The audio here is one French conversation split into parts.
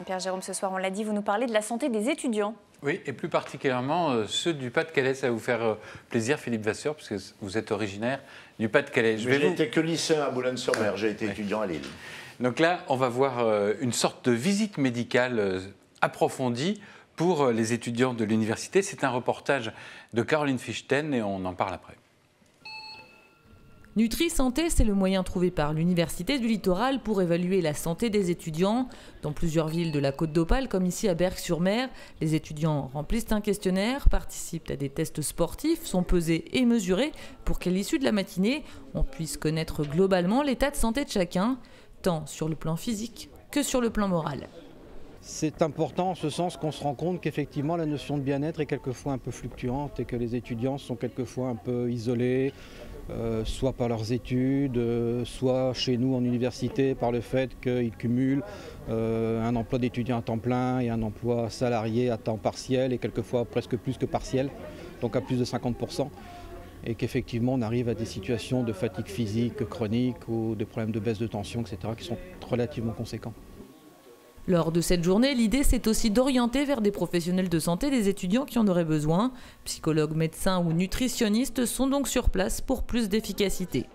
Pierre-Jérôme, ce soir, on l'a dit, vous nous parlez de la santé des étudiants. Oui, et plus particulièrement ceux du Pas-de-Calais. Ça va vous faire plaisir, Philippe Vasseur, parce que vous êtes originaire du Pas-de-Calais. J'ai été que lycéen à Boulogne-sur-Mer, j'ai été étudiant à Lille. Donc là, on va voir une sorte de visite médicale approfondie pour les étudiants de l'université. C'est un reportage de Caroline Fichten et on en parle après. Nutri-Santé, c'est le moyen trouvé par l'Université du Littoral pour évaluer la santé des étudiants. Dans plusieurs villes de la Côte d'Opale, comme ici à Berck-sur-Mer, les étudiants remplissent un questionnaire, participent à des tests sportifs, sont pesés et mesurés pour qu'à l'issue de la matinée, on puisse connaître globalement l'état de santé de chacun, tant sur le plan physique que sur le plan moral. C'est important en ce sens qu'on se rend compte qu'effectivement la notion de bien-être est quelquefois un peu fluctuante et que les étudiants sont quelquefois un peu isolés, soit par leurs études, soit chez nous en université par le fait qu'ils cumulent un emploi d'étudiant à temps plein et un emploi salarié à temps partiel et quelquefois presque plus que partiel, donc à plus de 50%. Et qu'effectivement on arrive à des situations de fatigue physique chronique ou des problèmes de baisse de tension, etc., qui sont relativement conséquents. Lors de cette journée, l'idée c'est aussi d'orienter vers des professionnels de santé des étudiants qui en auraient besoin. Psychologues, médecins ou nutritionnistes sont donc sur place pour plus d'efficacité.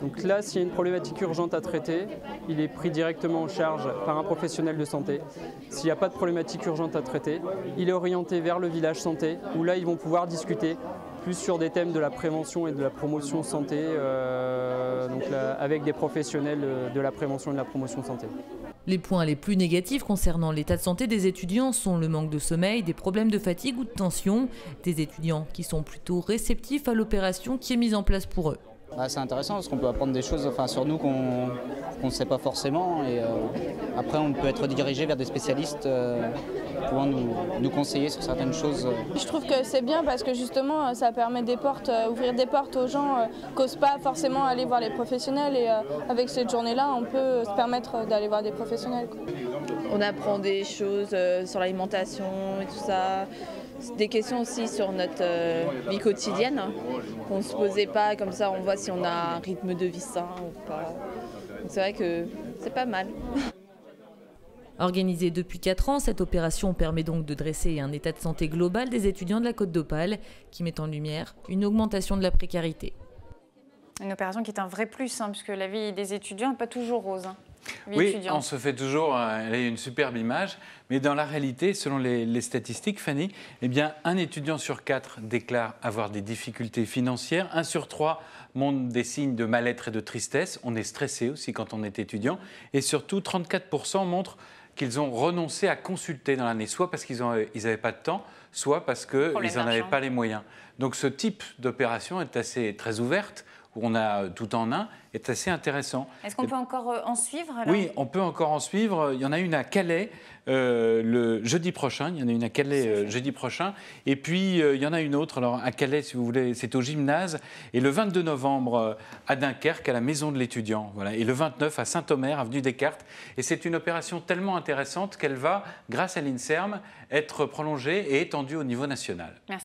Donc là, s'il y a une problématique urgente à traiter, il est pris directement en charge par un professionnel de santé. S'il n'y a pas de problématique urgente à traiter, il est orienté vers le village santé, où là, ils vont pouvoir discuter plus sur des thèmes de la prévention et de la promotion santé, donc là, avec des professionnels de la prévention et de la promotion santé. Les points les plus négatifs concernant l'état de santé des étudiants sont le manque de sommeil, des problèmes de fatigue ou de tension, des étudiants qui sont plutôt réceptifs à l'opération qui est mise en place pour eux. C'est intéressant parce qu'on peut apprendre des choses sur nous qu'on ne sait pas forcément et après on peut être dirigé vers des spécialistes pouvant nous conseiller sur certaines choses. Je trouve que c'est bien parce que justement ça permet des portes, ouvrir des portes aux gens qui n'osent pas forcément aller voir les professionnels et avec cette journée-là on peut se permettre d'aller voir des professionnels. On apprend des choses sur l'alimentation et tout ça. Des questions aussi sur notre vie quotidienne, qu'on ne se posait pas, comme ça on voit si on a un rythme de vie sain ou pas. C'est vrai que c'est pas mal. Organisée depuis 4 ans, cette opération permet donc de dresser un état de santé global des étudiants de la Côte d'Opale qui met en lumière une augmentation de la précarité. Une opération qui est un vrai plus, puisque la vie des étudiants n'est pas toujours rose. Oui, on se fait toujours une superbe image, mais dans la réalité, selon les statistiques, Fanny, eh bien, 1 étudiant sur 4 déclare avoir des difficultés financières, 1 sur 3 montre des signes de mal-être et de tristesse, on est stressé aussi quand on est étudiant, et surtout 34% montrent qu'ils ont renoncé à consulter dans l'année, soit parce qu'ils n'avaient pas de temps, soit parce qu'ils n'en avaient pas les moyens. Donc ce type d'opération est très ouverte, où on a tout en un, est assez intéressant. Est-ce qu'on peut encore en suivre alors ? Oui, on peut encore en suivre. Il y en a une à Calais le jeudi prochain. Il y en a une à Calais jeudi prochain. Et puis, il y en a une autre. Alors, à Calais, si vous voulez, c'est au gymnase. Et le 22 novembre, à Dunkerque, à la Maison de l'étudiant. Voilà. Et le 29, à Saint-Omer, avenue Descartes. Et c'est une opération tellement intéressante qu'elle va, grâce à l'INSERM, être prolongée et étendue au niveau national. Merci.